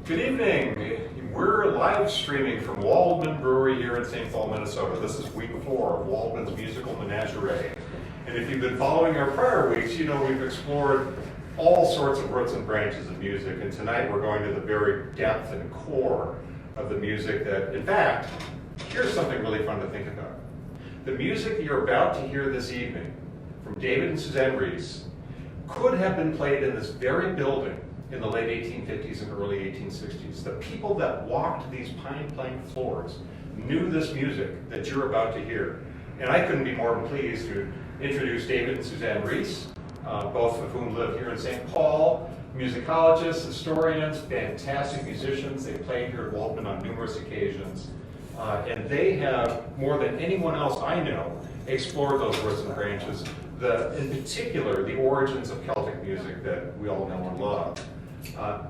Good evening. We're live streaming from Waldman Brewery here in St. Paul, Minnesota. This is week 4 of Waldman's Musical Menagerie. And if you've been following our prior weeks, you know we've explored all sorts of roots and branches of music. And tonight we're going to the very depth and core of the music that, in fact, here's something really fun to think about. The music you're about to hear this evening from David and Suzanne Reese could have been played in this very building in the late 1850s and early 1860s. The people that walked these pine plank floors knew this music that you're about to hear. And I couldn't be more pleased to introduce David and Suzanne Reese, both of whom live here in St. Paul, musicologists, historians, fantastic musicians. They played here at Waldman on numerous occasions. And they have, more than anyone else I know, explored those roots and branches, in particular, the origins of Celtic music that we all know and love.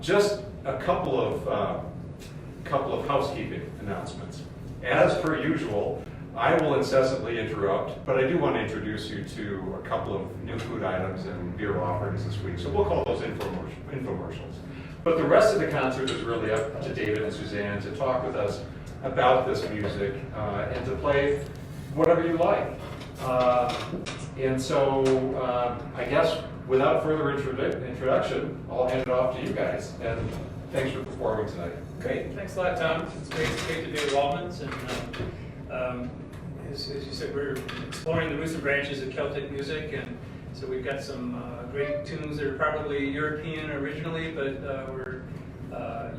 Just a couple of housekeeping announcements. As per usual, I will incessantly interrupt, but I do want to introduce you to a couple of new food items and beer offerings this week, so we'll call those infomercials. But the rest of the concert is really up to David and Suzanne to talk with us about this music and to play whatever you like. And so I guess without further introduction, I'll hand it off to you guys. And thanks for performing tonight. Great, thanks a lot, Tom. It's great to be at Waldman's. And as you said, we're exploring the roots and branches of Celtic music. And so we've got some great tunes that are probably European originally, but were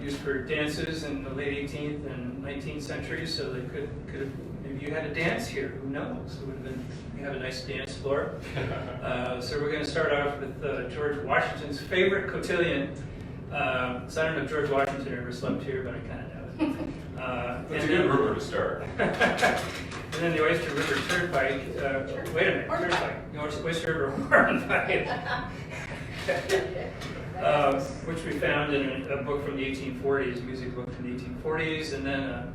used for dances in the late 18th and 19th centuries. So they could have, maybe you had a dance here, who knows? It would have been, we have a nice dance floor. So we're going to start off with George Washington's favorite cotillion. So I don't know if George Washington ever slept here, but I kind of doubt it. That's a good rumor to start. And then the Oyster River Turnpike. Wait a minute, Turnpike. The Oyster River Turnpike. Which we found in a book from the 1840s, a music book from the 1840s. And then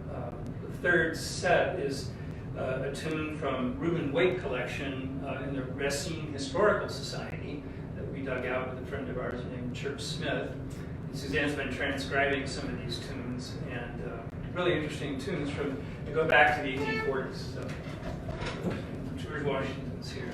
the third set is a tune from Reuben Waite collection in the Racine Historical Society that we dug out with a friend of ours named Chirp Smith. And Suzanne's been transcribing some of these tunes, and really interesting tunes that go back to the 1840s. So George Washington's here.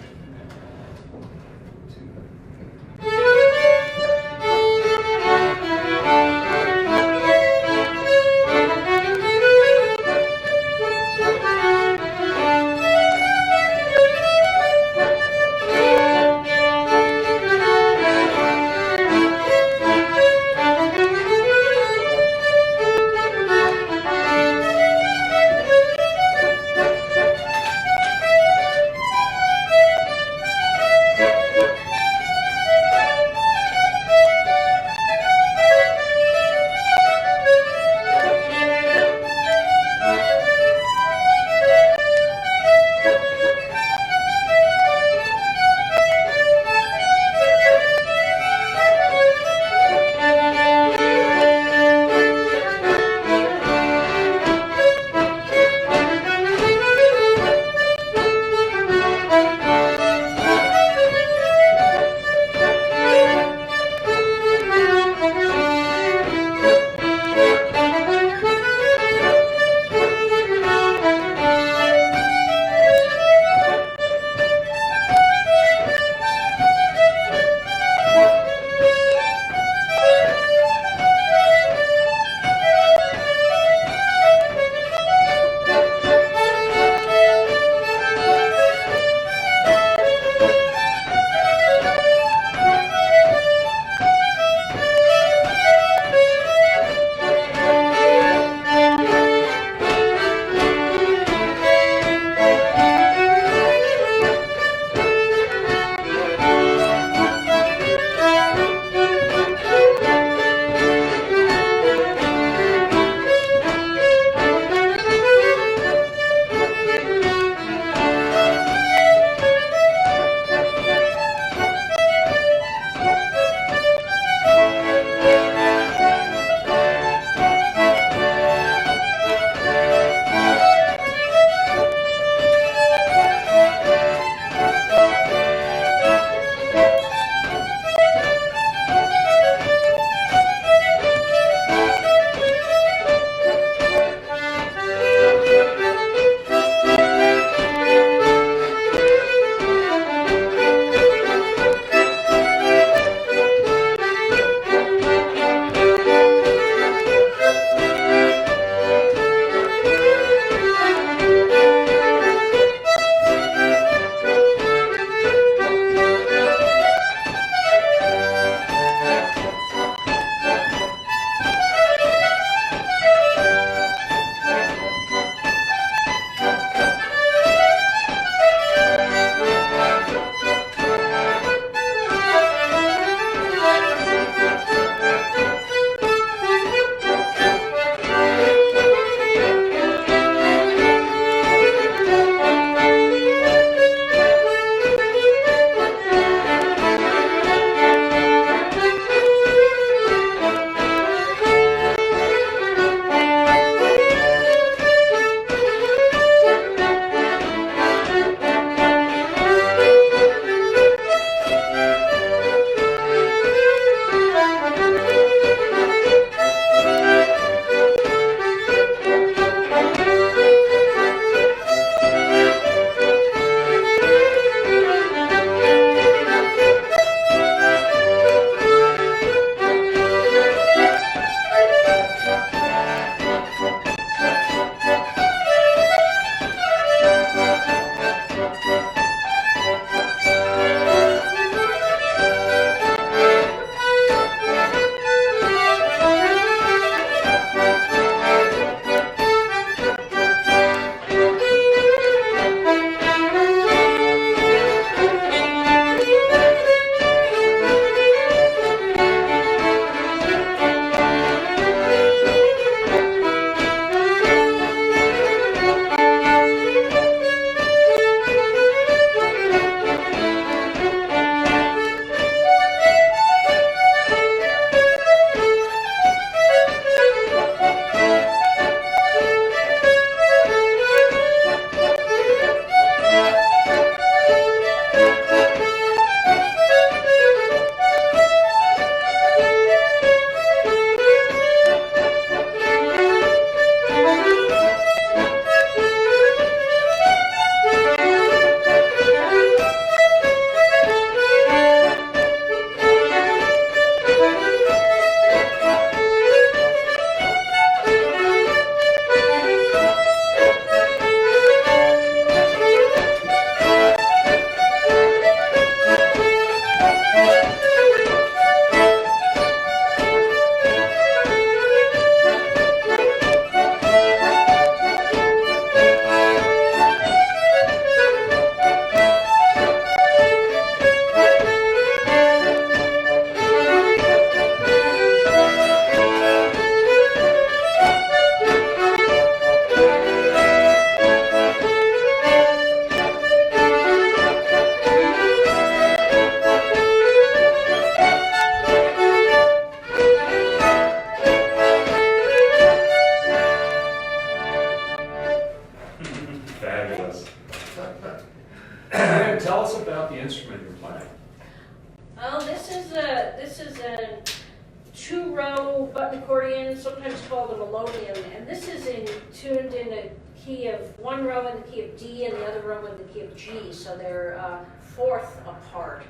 new button accordion, sometimes called a melodeon, and this is tuned in a key of one row in the key of D and the other row in the key of G, so they're fourth apart.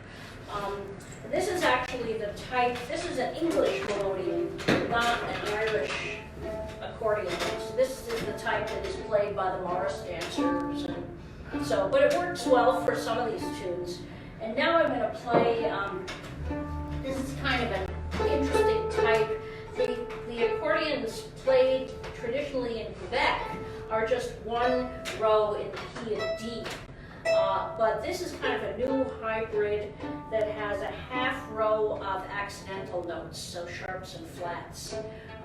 This is actually the type, this is an English melodeon, not an Irish accordion. So this is the type that is played by the Morris dancers, and so, but it works well for some of these tunes. And now I'm going to play, this is kind of an interesting type. The accordions played traditionally in Quebec are just one row in the key of D. But this is kind of a new hybrid that has a half row of accidental notes, so sharps and flats.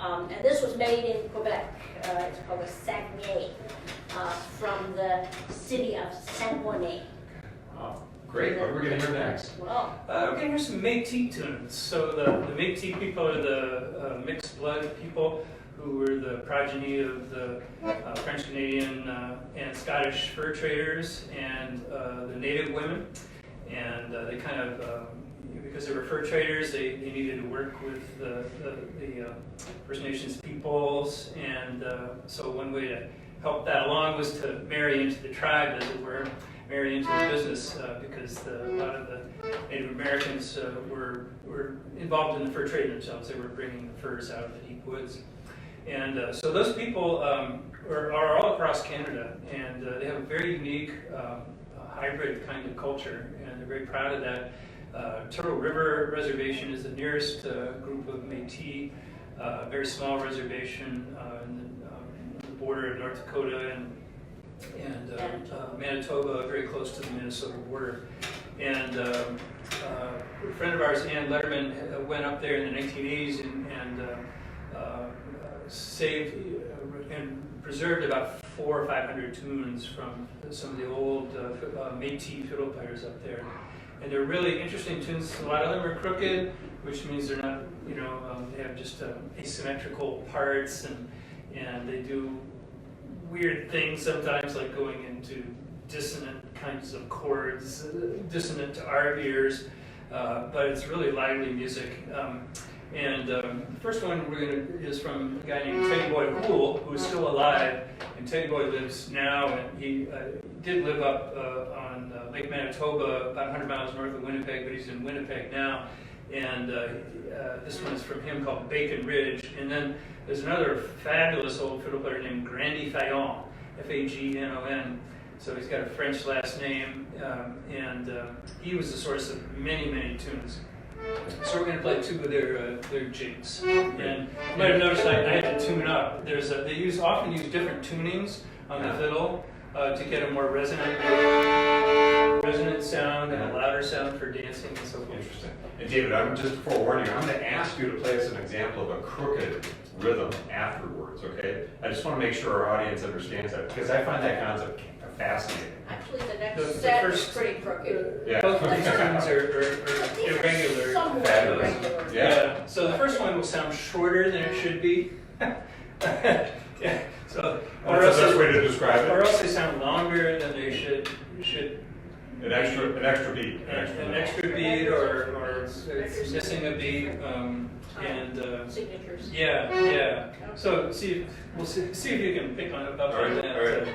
And this was made in Quebec. It's called a Saguenay, from the city of Saguenay. Oh, great. What are we going to hear next? Well, We're going to hear some Metis tunes. So the Metis people are the mixed blood people who were the progeny of the French Canadian and Scottish fur traders and the native women. And they kind of, because they were fur traders, they needed to work with the First Nations peoples. And so one way to help that along was to marry into the tribe, as it were, marry into the business, because a lot of the Native Americans were involved in the fur trade themselves. They were bringing the furs out of the deep woods. And so those people are all across Canada, and they have a very unique hybrid kind of culture, and they're very proud of that. Turtle River Reservation is the nearest group of Métis, a very small reservation in the border of North Dakota and Manitoba, very close to the Minnesota border. And a friend of ours, Ann Letterman, went up there in the 1980s and saved and preserved about 400 or 500 tunes from some of the old Métis fiddle players up there. And they're really interesting tunes. A lot of them are crooked, which means they're not, they have just asymmetrical parts, and they do weird things sometimes, like going into dissonant kinds of chords, dissonant to our ears, but it's really lively music. The first one is from a guy named Teddy Boy Hoole, who is still alive, and Teddy Boy lives now, and he did live up on Lake Manitoba, about 100 miles north of Winnipeg, but he's in Winnipeg now. And this one is from him called Bacon Ridge. And then there's another fabulous old fiddle player named Grandy Fayon, Fagnon. So he's got a French last name, and he was the source of many, many tunes. So we're going to play two of their jigs. And you might have noticed I had to tune up. They often use different tunings on the fiddle to get a more resonant sound and a louder sound for dancing and so forth. Interesting. And David, I'm just forewarning you, I'm going to ask you to play us an example of a crooked rhythm afterwards, okay? I just want to make sure our audience understands that, because I find that concept fascinating. actually, the next set is pretty crooked. Yeah. Both of these tunes are irregular. Somewhat Fabulous. irregular. Yeah. So the first one will sound shorter than it should be. Yeah. So, That's the best way to describe or it. else they sound longer than they should. An extra beat. An extra beat, or it's missing a beat, Signatures. yeah. So we'll see if you can pick on it up on that. All right.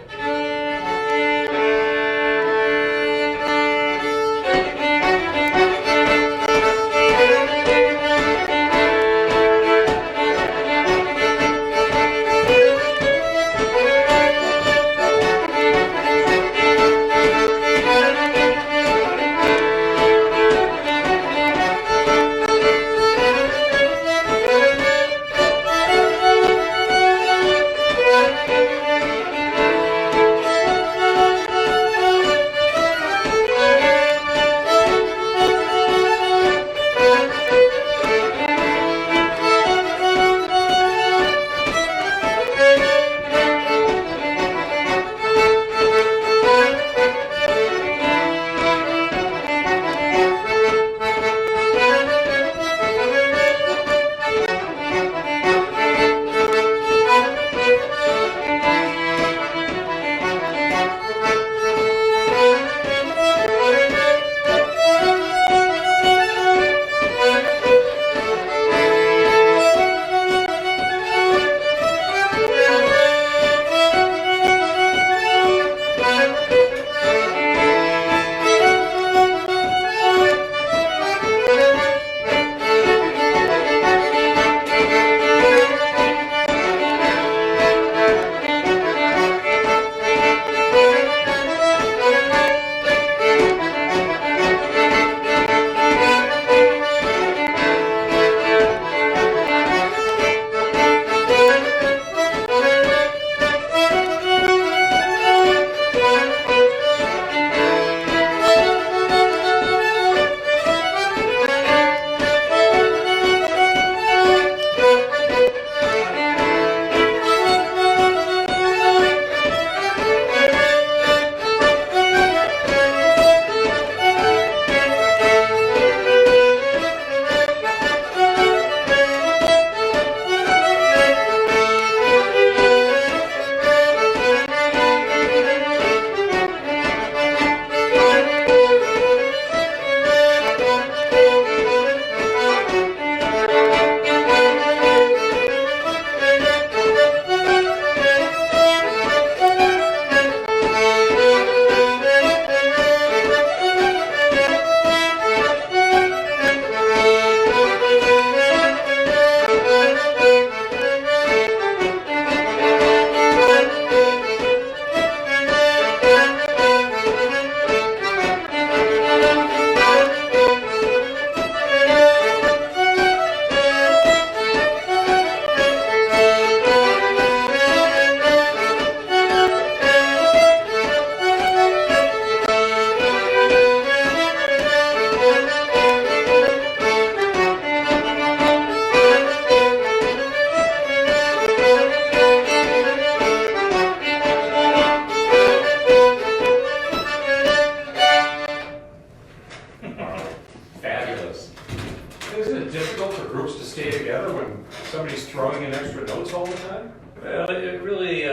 throwing in extra notes all the time? Well, it really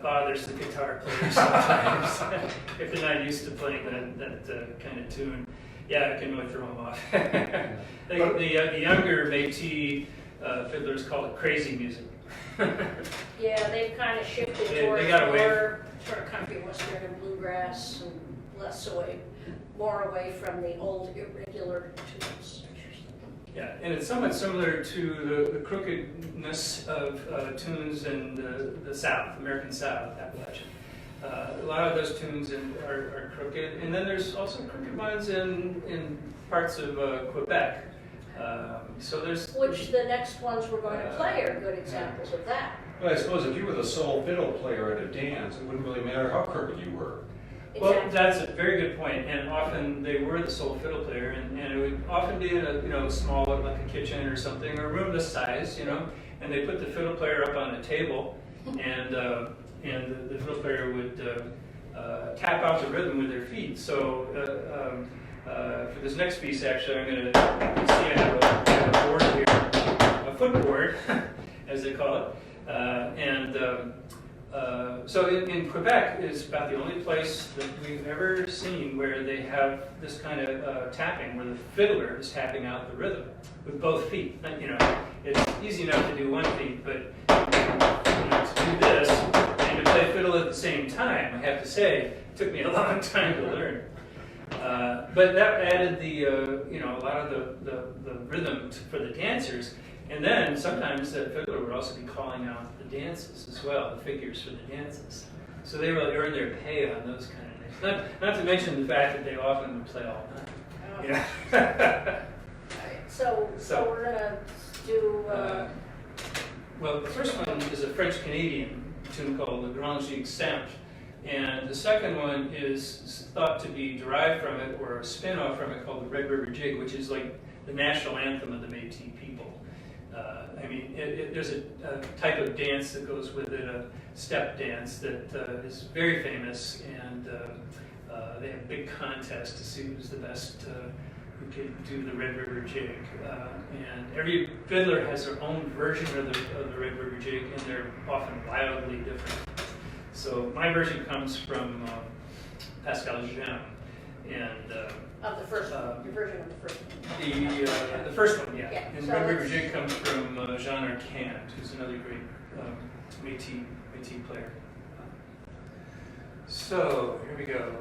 bothers the guitar players sometimes if they're not used to playing that kind of tune. Yeah, it can really throw them off. The younger Metis fiddlers call it crazy music. Yeah, they've kind of shifted They toward got away. more toward country western and bluegrass, and more away from the old irregular tunes. Yeah, and it's somewhat similar to the crookedness of tunes in the South, American South, Appalachia. A lot of those tunes are crooked, and then there's also crooked ones in parts of Quebec. So there's Which the next ones we're going to play are good examples of that. Well, I suppose if you were the sole fiddle player at a dance, it wouldn't really matter how crooked you were. Well, Exactly. that's a very good point, and often they were the sole fiddle player, and it would often be in a small, like a kitchen or something, or a room this size, and they put the fiddle player up on a table, and the fiddle player would tap out the rhythm with their feet. So for this next piece, actually, I'm going to see I have a board here, a footboard, as they call it, so in Quebec is about the only place that we've ever seen where they have this kind of tapping, where the fiddler is tapping out the rhythm with both feet. It's easy enough to do one feet, but to do this and to play fiddle at the same time, I have to say, it took me a long time to learn. But that added a lot of the rhythm for the dancers. And then sometimes the fiddler would also be calling out the dances as well, the figures for the dances. So they really earn their pay on those kind of things. Not to mention the fact that they often would play all night. Alright, so we're going to do... Well, the first one is a French-Canadian tune called Le Grand Jig Simple. And the second one is thought to be derived from it, or a spin-off from it, called the Red River Jig, which is like the national anthem of the Métis people. There's a type of dance that goes with it, a step dance that is very famous, and they have big contests to see who's the best who can do the Red River Jig. And every fiddler has their own version of the Red River Jig, and they're often wildly different. So my version comes from Pascal Jean, and Of the first one, your version of the first one. the first one, yeah. Yeah, And so Red River let's- Jig comes from Jean Arcand, who's another great Métis player. So here we go.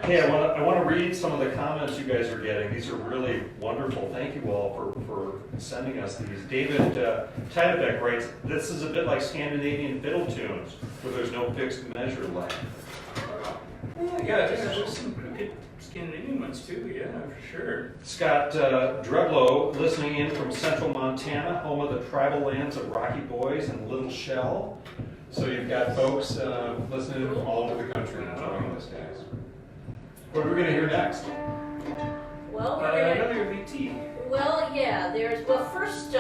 Hey, I want to read some of the comments you guys are getting. These are really wonderful. Thank you all for sending us these. David Tydebek writes, this is a bit like Scandinavian fiddle tunes, where there's no fixed measure length. Yeah, there's some good Scandinavian ones too, yeah, for sure. Scott Dreblow, listening in from central Montana, home of the tribal lands of Rocky Boys and Little Shell. So you've got folks listening in from all over the country enjoying this, guys. What are we going to hear next? Well, we're gonna, Another VT. well, yeah, first,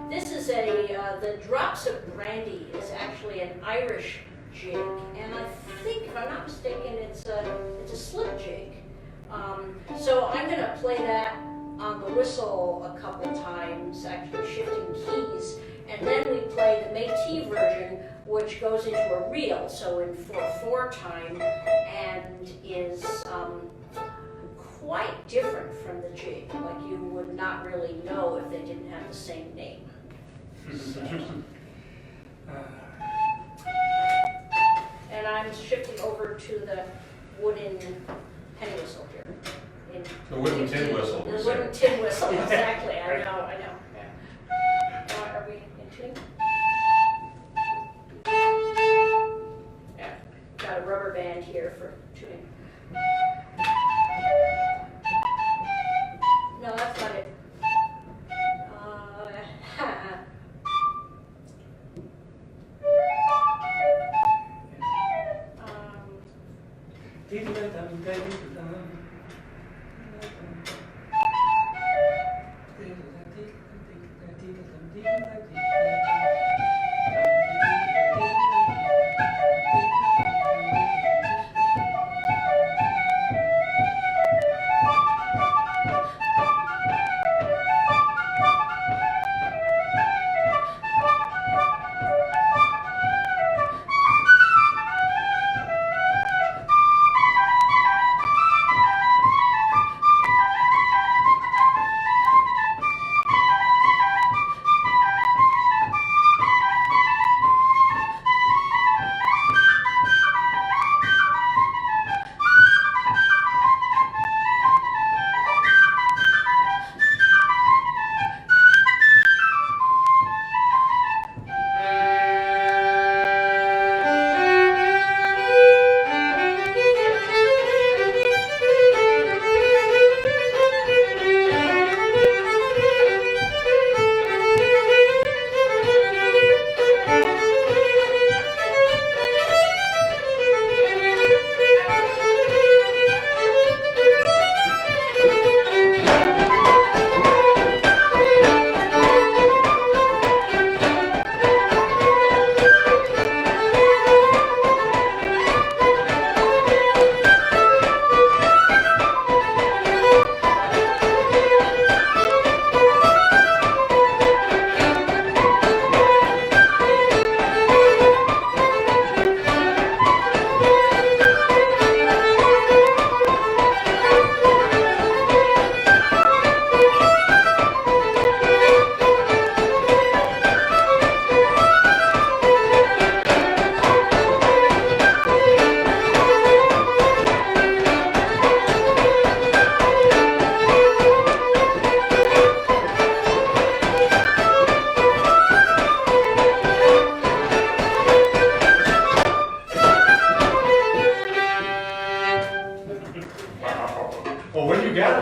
this is the Drops of Brandy is actually an Irish jig, and I think, if I'm not mistaken, it's a slip jig. So I'm going to play that on the whistle a couple times, actually shifting keys, and then we play the Metis version, which goes into a reel, so in 4/4 time, and is quite different from the jig. Like, you would not really know if they didn't have the same name. So. And I'm shifting over to the wooden penny whistle here. The wooden tin whistle. The wooden tin whistle, exactly. I know. Yeah. Are we in tune? Yeah. Got a rubber band here for tuning. No, that's not it.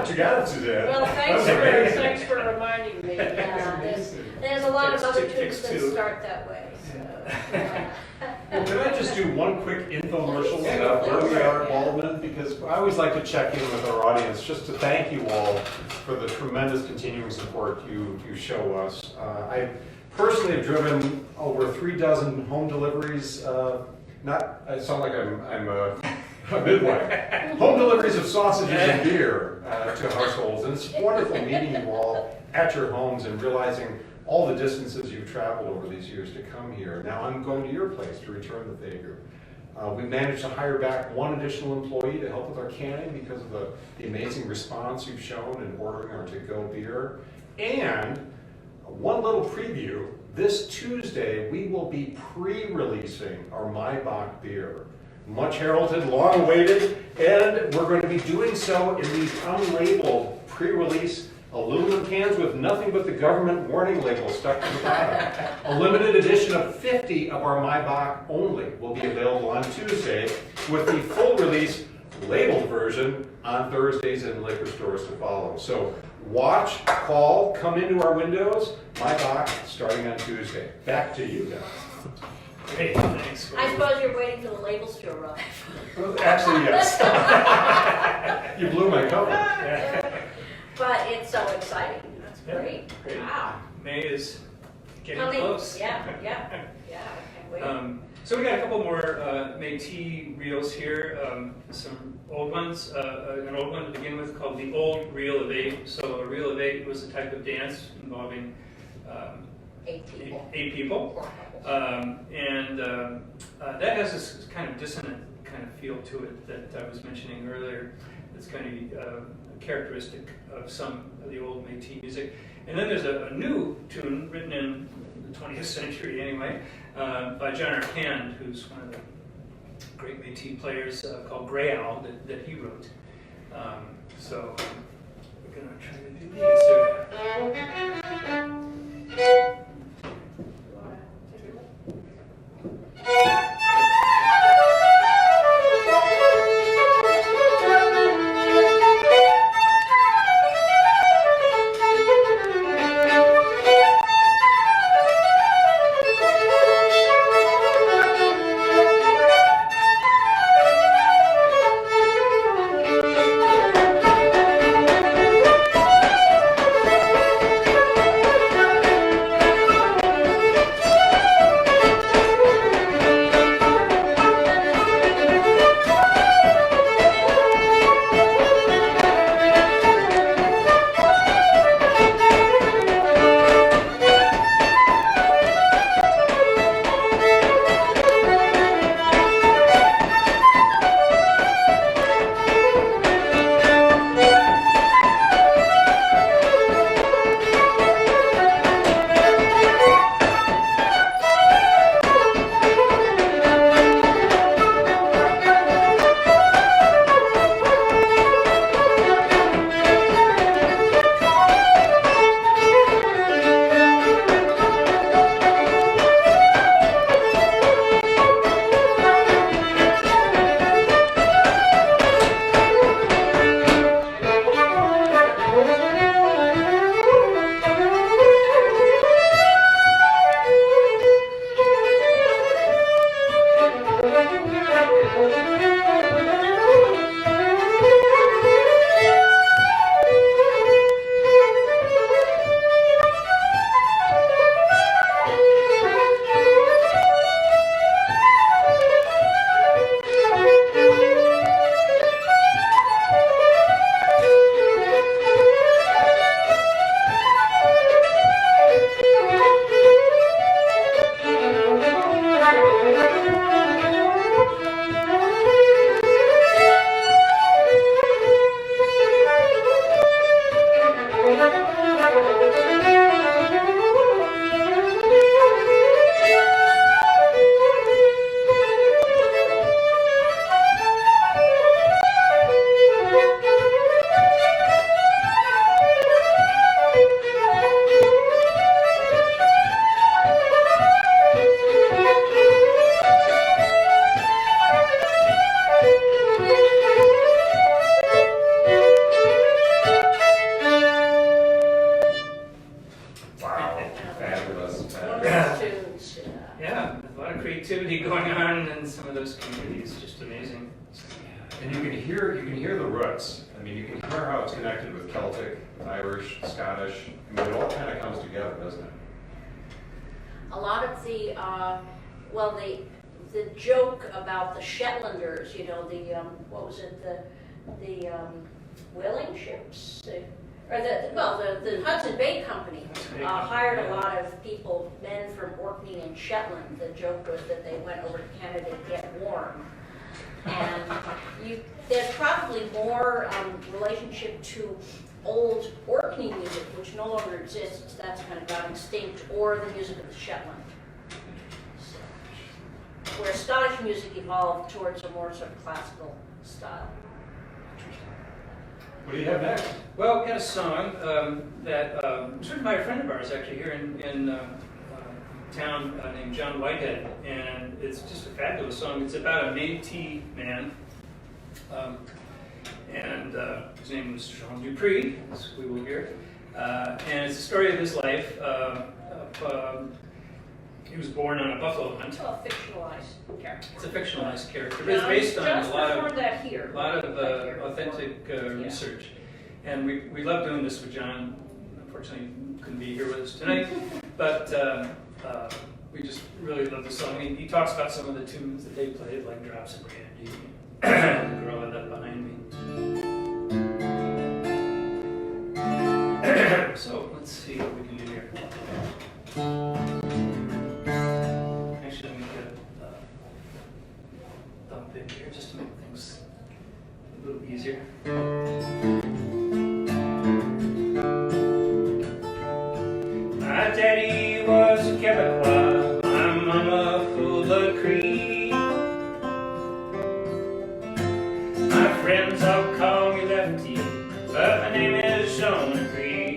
You got it, Suzanne. Well, thanks for reminding me. There's a lot of other tunes Takes that two. start that way. So. Well, can I just do one quick infomercial about where we are at Waldman? Because I always like to check in with our audience just to thank you all for the tremendous continuing support you show us. I personally have driven over 36 home deliveries. I sound like I'm a midwife. Home deliveries of sausages and beer to households. And it's wonderful meeting you all at your homes and realizing all the distances you've traveled over these years to come here. Now I'm going to your place to return the favor. We managed to hire back one additional employee to help with our canning because of the amazing response you've shown in ordering our to-go beer. And one little preview, this Tuesday we will be pre-releasing our Maibach beer. much heralded, long awaited, and we're going to be doing so in these unlabeled pre-release aluminum cans with nothing but the government warning label stuck to the bottom. A limited edition of 50 of our Maibach only will be available on Tuesday, with the full release labeled version on Thursdays in liquor stores to follow. So watch, call, come into our windows, Maibach starting on Tuesday. Back to you guys. Great, thanks. I suppose you're waiting for the labels to arrive. Well, actually, yes. You blew my cover. But it's so exciting. That's Yeah, great. great. Wow. May is getting Coming. close. Yeah, yeah, yeah. I can't wait. So we got a couple more Metis reels here, some old ones. An old one to begin with called the Old Reel of 8. So a reel of 8 was a type of dance involving 8 people. 8 people. Or couples. That has this kind of dissonant kind of feel to it that I was mentioning earlier. It's kind of characteristic of some of the old Metis music. And then there's a new tune written in the 20th century anyway, by John Arcand, who's one of the great Metis players, called Grey Owl that he wrote. So we're going to try to do these. You wanna take a look? creativity going on in some of those communities, just amazing. And you can hear the roots. I mean, you can hear how it's connected with Celtic, Irish, Scottish. I mean, it all kind of comes together, doesn't it? A lot of the, the joke about the Shetlanders, you know, what was it, the whaling ships? The Hudson Bay Company hired a lot of people, men from Orkney and Shetland. The joke was that they went over to Canada to get warm. And there's probably more relationship to old Orkney music, which no longer exists. That's kind of gone extinct, or the music of the Shetland. where Scottish music evolved towards a more sort of classical style. What do you have next? Well, we had a song that was written by a friend of ours actually here in town named John Whitehead, and it's just a fabulous song. It's about a Metis man, and his name was Jean Dupree, as we will hear. And it's the story of his life. He was born on a buffalo hunt. Well, a fictionalized character. It's a fictionalized character, but it's based on a lot of here. authentic research. And we love doing this with John. Unfortunately, he couldn't be here with us tonight, but we just really love the song. He talks about some of the tunes that they played, like Drops of Brandy, The Girl I Left Behind Me. So let's see what we can do here. Actually, let me get a thumb in here just to make things a little easier. My daddy was a Quebecois, my mama full of Cree. My friends all call me Lefty, but my name is Jean Dupree.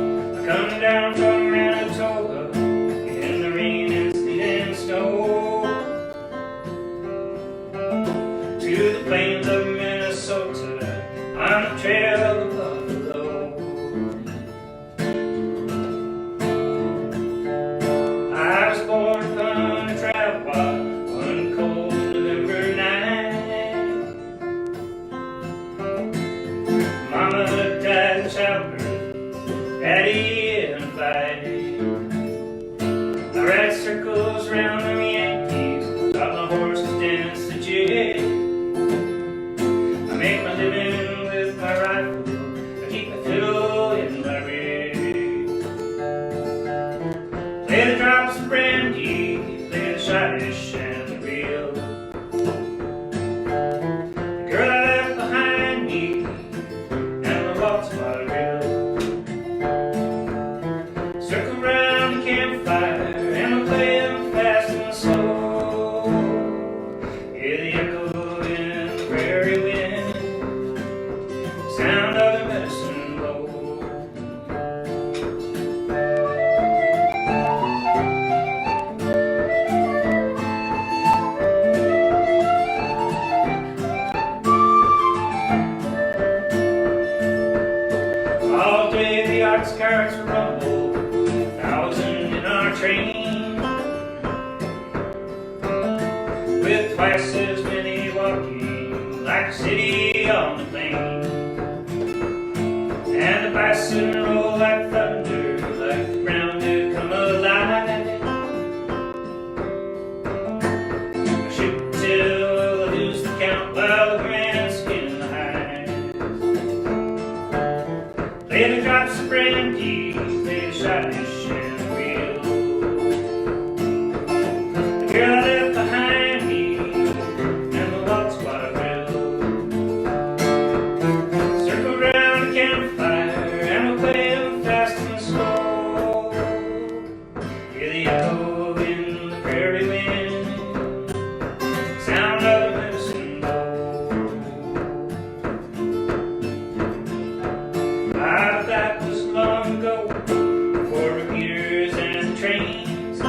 I come down from Manitoba in the rain and sleet and snow to the plains of Minnesota on the trail of buffalo. I was born upon a travel walk one cold November night. Mama died in childbirth, Daddy in a fight. I ride circles round them Yankees, taught my horse to dance the jig. I make my living with my rifle, I keep my fiddle in my rig. Play the drops of brandy, play the Scottish and the reel. The girl I left behind me, and the waltz vaudeville. Circle round the campfire, and we'll play them fast and slow. Hear the echo in the prairie wind, sound of the medicine bowl. All day the ox carts rumble, 1,000 in our train, with twice as many walking like a city on the plain. And the bison roll like thunder, like the ground to come alive. I shoot till I lose the count while the grand skin hides. Play the drops of brandy, play the Scottish and the reel. The girl I left behind me, and the waltz vaudeville. Circle round the campfire, and we'll play them fast and slow. Hear the echo in the prairie wind, sound of the medicine bowl. Ah, but that was long ago, before repeaters and trains.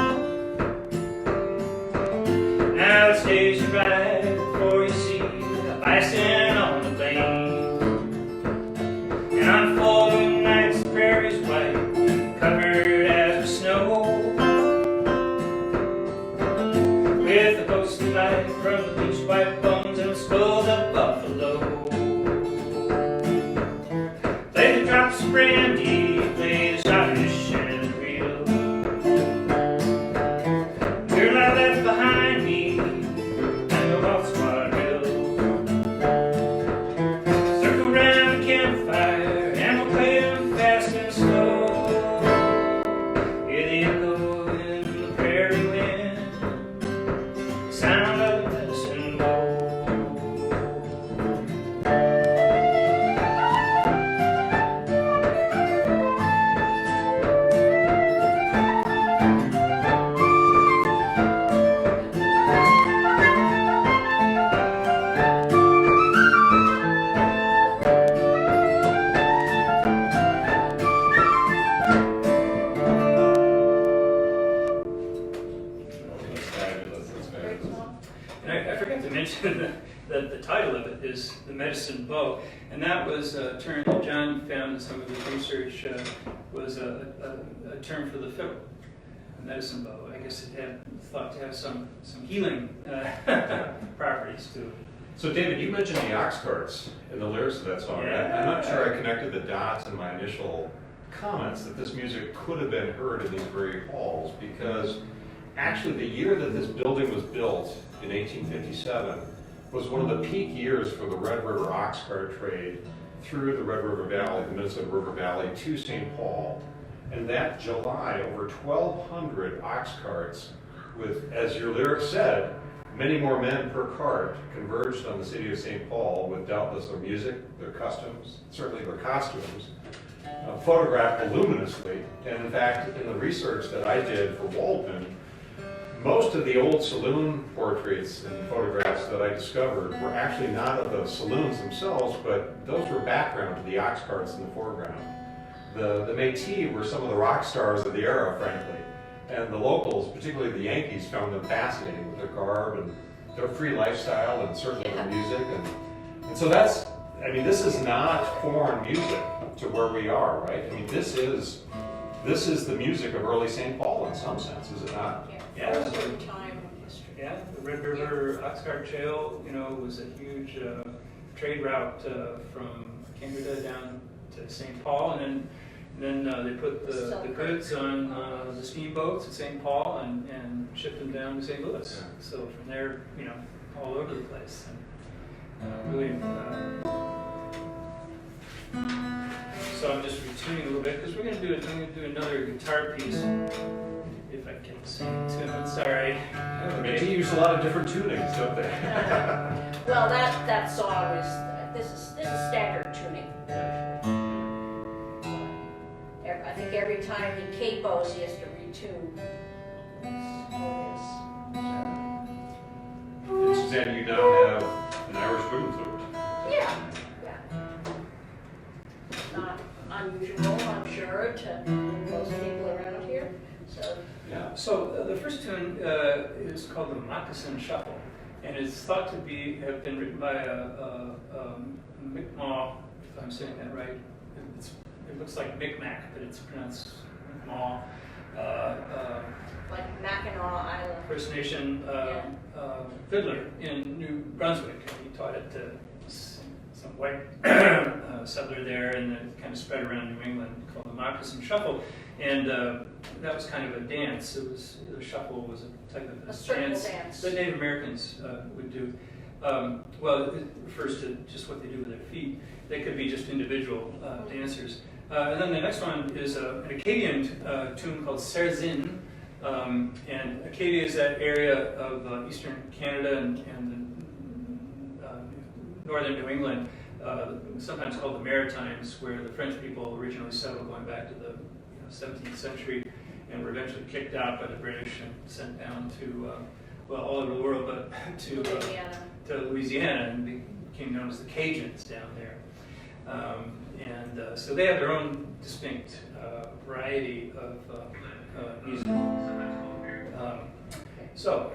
Now it's days you ride before you see the bison on the plain. And on falling nights the prairie's white, covered as with snow, with the ghostly light from the bleached white bones and the skulls of buffalo. Play the drops of brandy, play the Scottish and the reel. Girl I left behind me, and the waltz vaudeville. Circle round the campfire, and we'll play them fast and slow. Hear the echo in the prairie wind, sound of the medicine bowl. And I forgot to mention that the title of it is the medicine bow, and that was a term that John found in some of his research was a term for the fiddle, the medicine bow. I guess it had thought to have some healing properties to it. So David, you mentioned the ox carts in the lyrics of that song. Yeah. I'm not sure I connected the dots in my initial comments that this music could have been heard in these very halls, because actually the year that this building was built in 1857 was one of the peak years for the Red River ox cart trade through the Red River Valley, the Minnesota River Valley, to St. Paul. And that July, over 1,200 ox carts with, as your lyrics said, many more men per cart converged on the city of St. Paul with doubtless their music, their customs, certainly their costumes, photographed voluminously. And in fact, in the research that I did for Waldman, most of the old saloon portraits and photographs that I discovered were actually not of the saloons themselves, but those were background to the ox carts in the foreground. The Metis were some of the rock stars of the era, frankly, and the locals, particularly the Yankees, found them fascinating with their garb and their free lifestyle and certainly their music. And so that's, I mean, this is not foreign music to where we are, right? I mean, this is the music of early St. Paul in some sense, is it not? Yeah. Frozen time in history. Yeah, the Red River Oxcart Trail, was a huge trade route from Canada down to St. Paul, and then they put the goods on the steamboats at St. Paul and shipped them down to St. Louis. Yeah. So from there, all over the place. And, really. So I'm just retuning a little bit because I'm going to do another guitar piece. If I can sing it to it, sorry. Yeah, the Metis use a lot of different tunings, don't they? Well, that song is, this is standard tuning. I think every time he capos, he has to retune. That's what it is. And Suzanne, you now have an Irish wooden flute. Yeah. Not unusual, I'm sure, to most people around here. So Yeah. So the first tune is called the Moccasin Shuffle, and it's thought to have been written by a Mi'kmaq, if I'm saying that right. It looks like Micmac, but it's pronounced Mi'kmaq. like Mackinac Island. First Nation fiddler in New Brunswick. And he taught it to some white settler there, and it kind of spread around New England, called the Moccasin Shuffle. And that was kind of a dance. The shuffle was a type of A dance. that Native Americans would do. Well, it refers to just what they do with their feet. They could be just individual dancers. And then the next one is an Acadian tune called Serzin. And Acadia is that area of eastern Canada and northern New England, sometimes called the Maritimes, where the French people originally settled going back to the 17th century and were eventually kicked out by the British and sent down to, all over the world, but to Louisiana, and became known as the Cajuns down there. So they have their own distinct variety of music. So.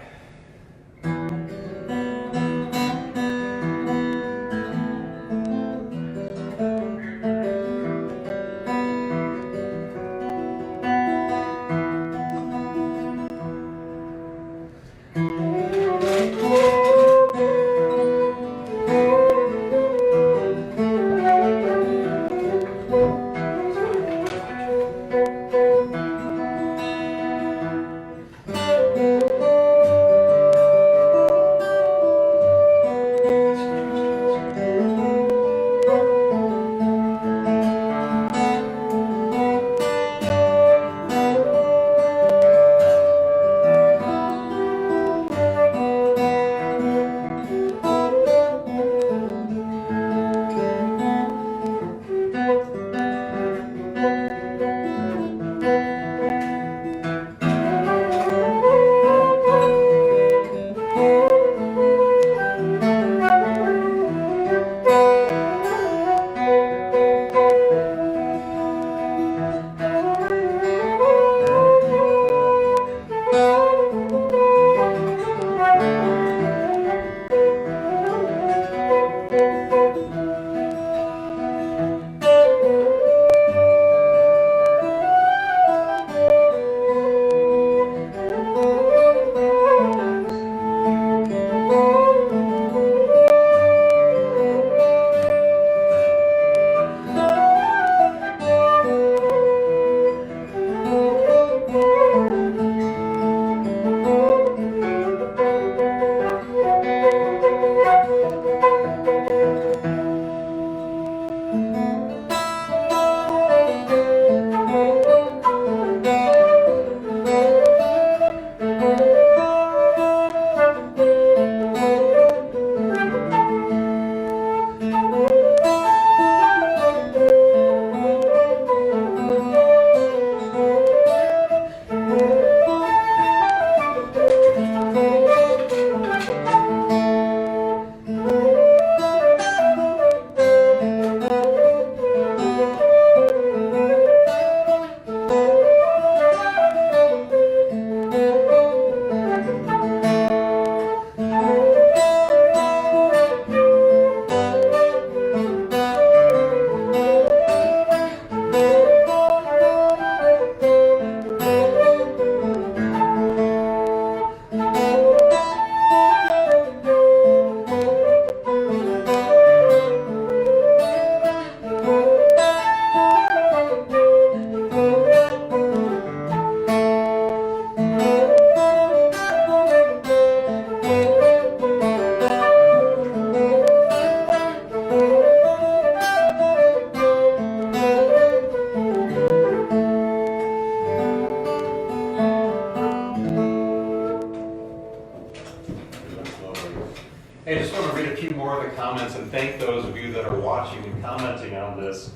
Hey, I just want to read a few more of the comments and thank those of you that are watching and commenting on this.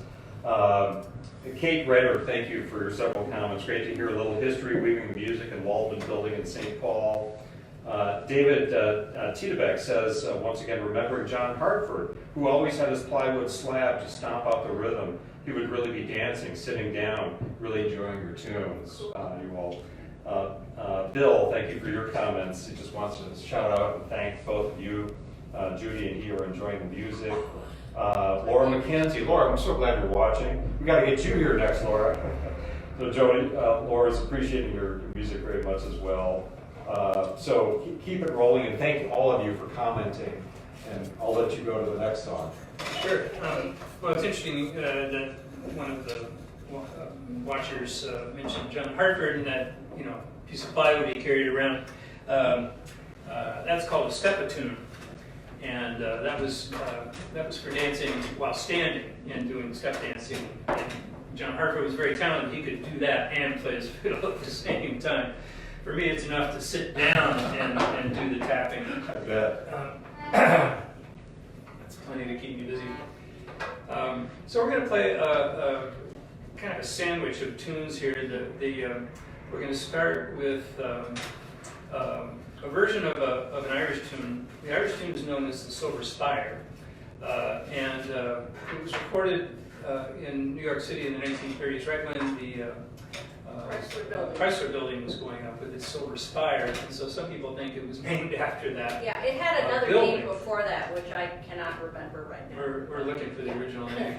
Kate Redder, thank you for your several comments. Great to hear a little history weaving the music in Waldman Building in St. Paul. David Tiedebeck says, once again, remembering John Hartford, who always had his plywood slab to stomp out the rhythm. He would really be dancing, sitting down, really enjoying your tunes, you all. Bill, thank you for your comments. He just wants to shout out and thank both of you. Judy and he are enjoying the music. Laura McKenzie. Laura, I'm so glad you're watching. We got to get you here next, Laura. So Jody, Laura's appreciating your music very much as well. So keep it rolling, and thank all of you for commenting. And I'll let you go to the next song. Sure. Well, it's interesting that one of the watchers mentioned John Hartford and that piece of plywood he carried around. That's called a step-a-tune, and that was for dancing while standing and doing step dancing. And John Hartford was very talented; he could do that and play his fiddle at the same time. For me, it's enough to sit down and do the tapping. I bet. That's plenty to keep me busy. So we're going to play a kind of a sandwich of tunes here. We're going to start with a version of an Irish tune. The Irish tune is known as the Silver Spire, and it was recorded in New York City in the 1930s, right when the Chrysler Building was going up with its silver spire, and so some people think it was named after that. Yeah, it had another building. name before that, which I cannot remember right now. We're looking for the original name.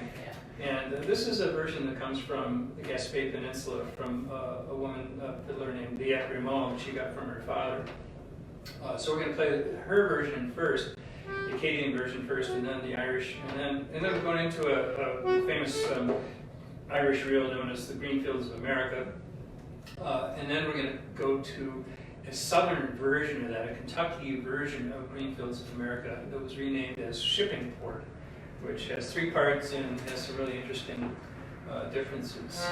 And this is a version that comes from the Gaspé Peninsula, from a woman, a fiddler named Liette Raymond, which she got from her father. So we're going to play her version first, the Acadian version first, and then the Irish, and then we're going into a famous Irish reel known as the Greenfields of America. And then we're going to go to a southern version of that, a Kentucky version of Greenfields of America that was renamed as Shipping Port, which has three parts and has some really interesting differences.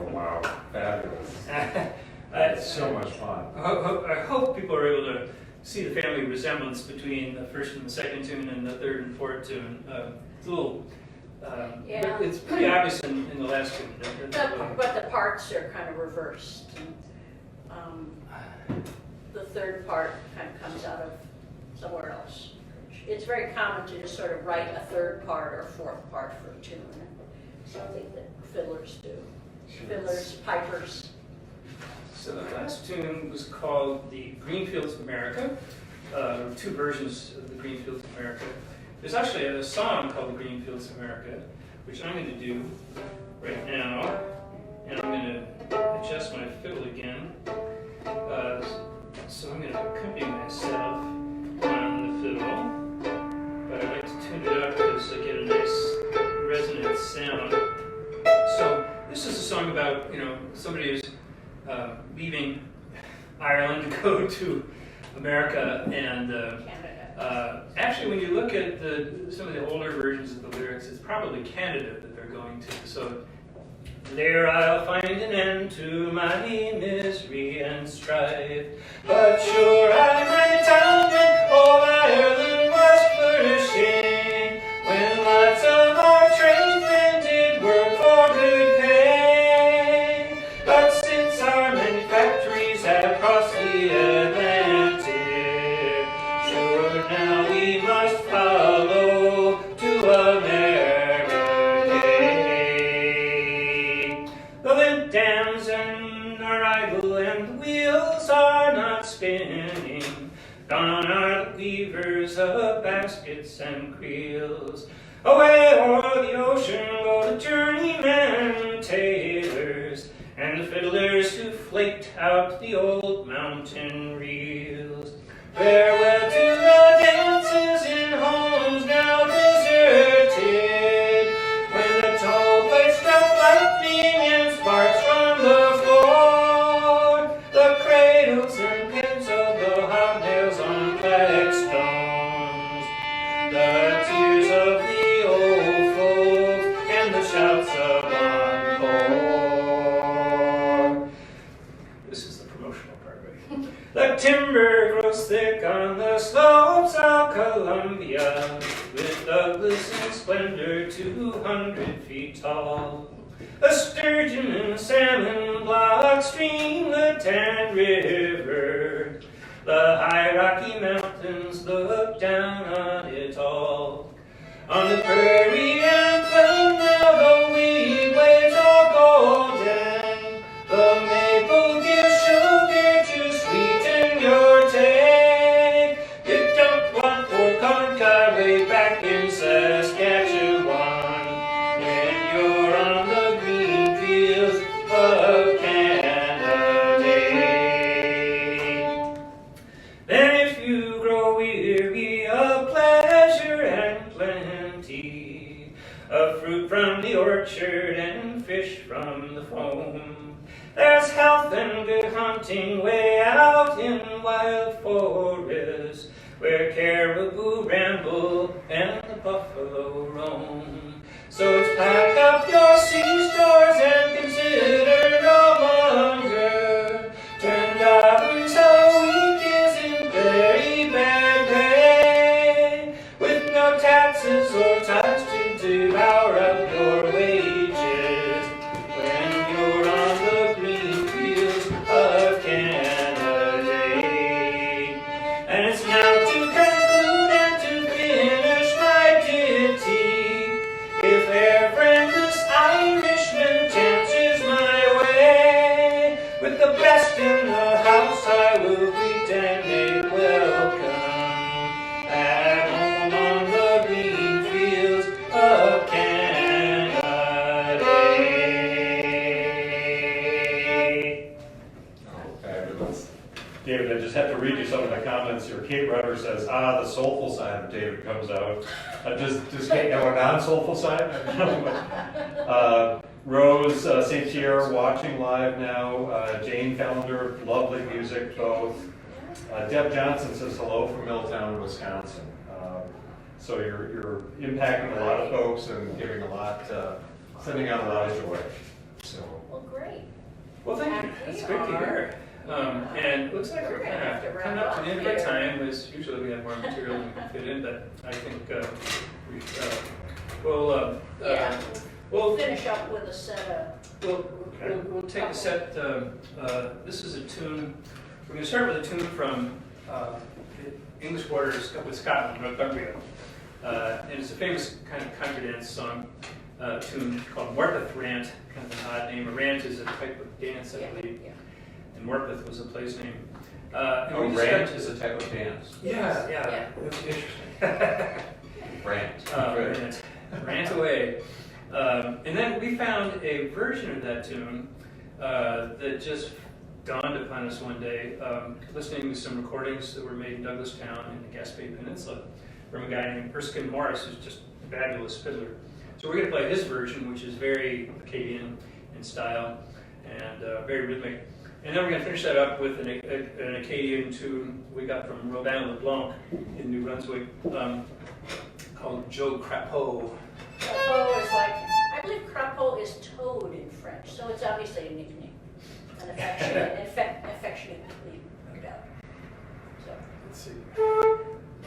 Oh, wow, fabulous. It's So much fun. I hope people are able to see the family resemblance between the first and the second tune and the third and fourth tune. It's a little, Yeah. it's pretty obvious in the last tune. But the parts are kind of reversed. The third part kind of comes out of somewhere else. It's very common to just sort of write a third part or fourth part for a tune. Something that fiddlers do. Fiddlers, pipers. So the last tune was called the Greenfields of America. Two versions of the Greenfields of America. There's actually a song called the Greenfields of America, which I'm going to do right now. And I'm going to adjust my fiddle again. So I'm going to accompany myself on the fiddle. But I like to tune it up because I get a nice resonant sound. So this is a song about, somebody who's leaving Ireland to go to America, and actually when you look at some of the older versions of the lyrics, it's probably Canada that they're going to. So there I'll find an end to my misery and strife, but sure I might a time when all Ireland was flourishing, when lots of our tradesmen did work for good pay. But since our manufactories have crossed the Atlantic, sure now we must follow to America. The lint dams and are idle and the wheels are not spinning. Gone are the weavers of baskets and creels. Away o'er the ocean go the journeymen tailors, and the fiddlers who flaked out the old mountain reels. Farewell to the dances in homes now deserted, when the toll plates struck lightning and sparks from the floor. The cradles and pins of the hobnails on flagstones, the tears of the old folks, and the shouts of encore. This is the promotional part, right? The timber grows thick on the slopes of Columbia, with Douglas in splendor 200 feet tall. A sturgeon and salmon block streamlet and river. The high Rocky Mountains look down on it all. On the prairie and plain now the wheat waves are golden. The maple gives sugar to sweeten your take. You don't want for corn way back in Saskatchewan, when you're on the green fields of Canada. Then if you grow weary of pleasure and plenty, of fruit from the orchard and fish from the foam, there's health and good hunting way out in wild forests, where caribou ramble and the buffalo roam. So it's pack up your sea stores and consider no longer. Turn dollars a week is in very bad way, with no taxes or ties to devour up your wages, when you're on the green fields of Canada. And it's now to conclude and to finish my ditty. If e'er friendless Irishman chances my way, with the best in the house I will greet and make welcome, at home on the green fields of Canada. Oh, fabulous. David, I just have to read you some of the comments here. Kate Rudder says, the soulful side of David comes out. Does Kate have a non-soulful side? I don't know. Rose St. Pierre watching live now. Jane Callender, lovely music, both. Deb Johnson says hello from Middletown, Wisconsin. So you're impacting a lot of folks and giving a lot, sending out a lot of joy. So Well, great. great. Well, thank you. And It's we great to are- hear. And it looks like We're we're gonna have to wrap coming up to the end of our up here. time. As usually we have more material than we can fit in, but I think we'll Yeah, we'll we'll finish up with a set of, we'll take a set. This is a tune. We're going to start with a tune from the English borders with Scotland, Northumbria, and it's a famous kind of country dance song. Tune called Morpeth Rant, kind of an odd name. A rant is a type of dance, I yeah, believe, yeah. and Morpeth was a place name. Oh, we rant just is a type of dance. yeah, Yeah. That's interesting. Rant. Rant away. And then we found a version of that tune that just dawned upon us one day, listening to some recordings that were made in Douglastown in the Gaspé Peninsula from a guy named Erskine Morris, who's just a fabulous fiddler. So we're going to play his version, which is very Acadian in style and very rhythmic. And then we're going to finish that up with an Acadian tune we got from Robin LeBlanc in New Brunswick called Joe Crapeau. Crapeau is like, I believe crapeau is toad in French, so it's obviously a nickname, an affectionate nickname, no doubt. So. Let's see.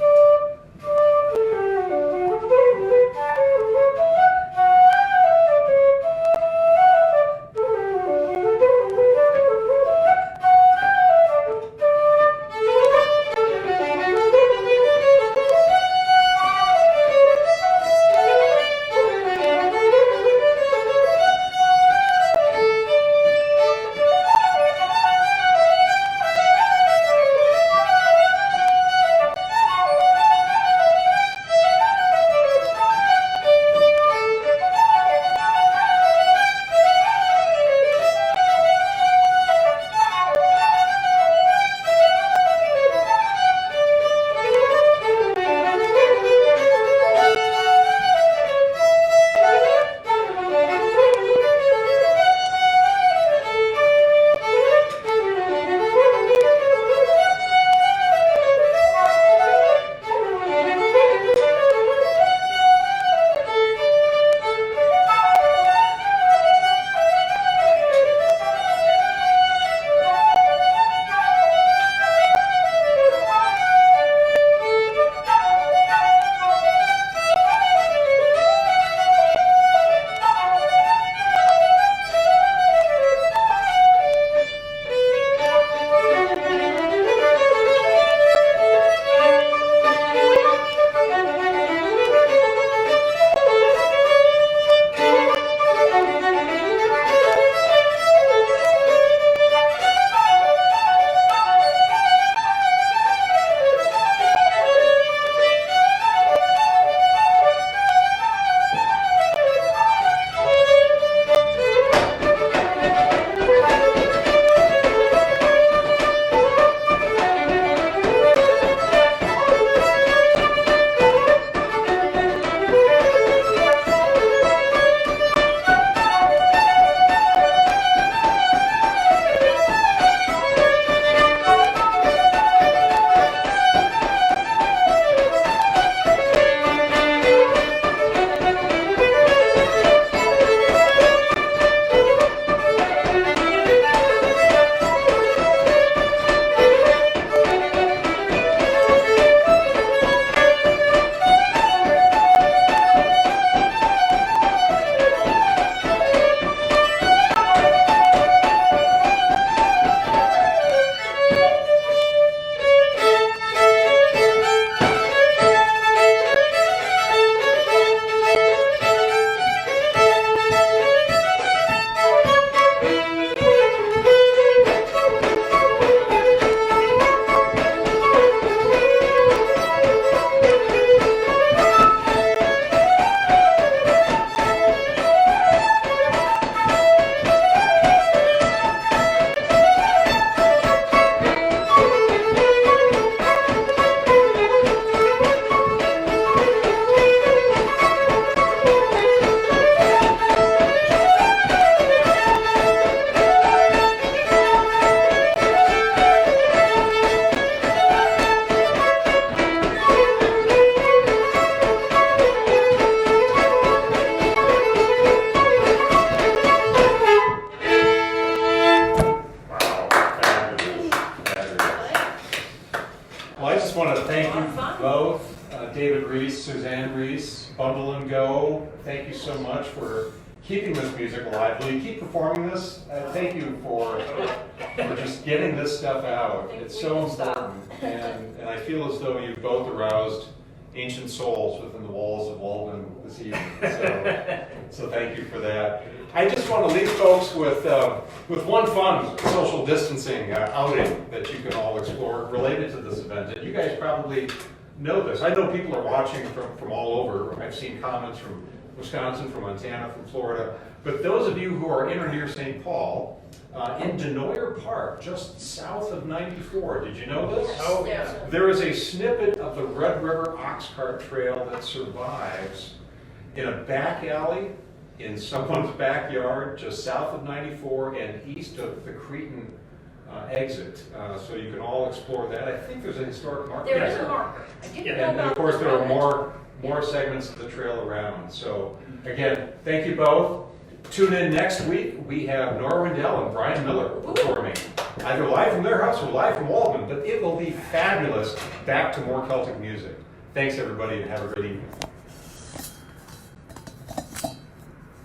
both. David Reese, Suzanne Reese, Bundle and Go, thank you so much for keeping this music alive. Will you keep performing this? Thank you for just getting this stuff out. It's so important. And I feel as though you've both aroused ancient souls within the walls of Walden this evening. So thank you for that. I just want to leave folks with one fun social distancing outing that you can all explore related to this event. And you guys probably know this. I know people are watching from all over. I've seen comments from Wisconsin, from Montana, from Florida. But those of you who are in or near St. Paul, in Denoyer Park, just south of 94, did you know this? Oh, yeah. There is a snippet of the Red River Ox Cart Trail that survives in a back alley in someone's backyard, just south of 94 and east of the Cretan exit. So you can all explore that. I think there's a historic marker. There is a marker. I didn't know And about of course, the there are road. more segments of the trail around. So again, thank you both. Tune in next week. We have Nora Wendell and Brian Miller performing, either live from their house or live from Walden, but it will be fabulous. Back to more Celtic music. Thanks everybody and have a great evening.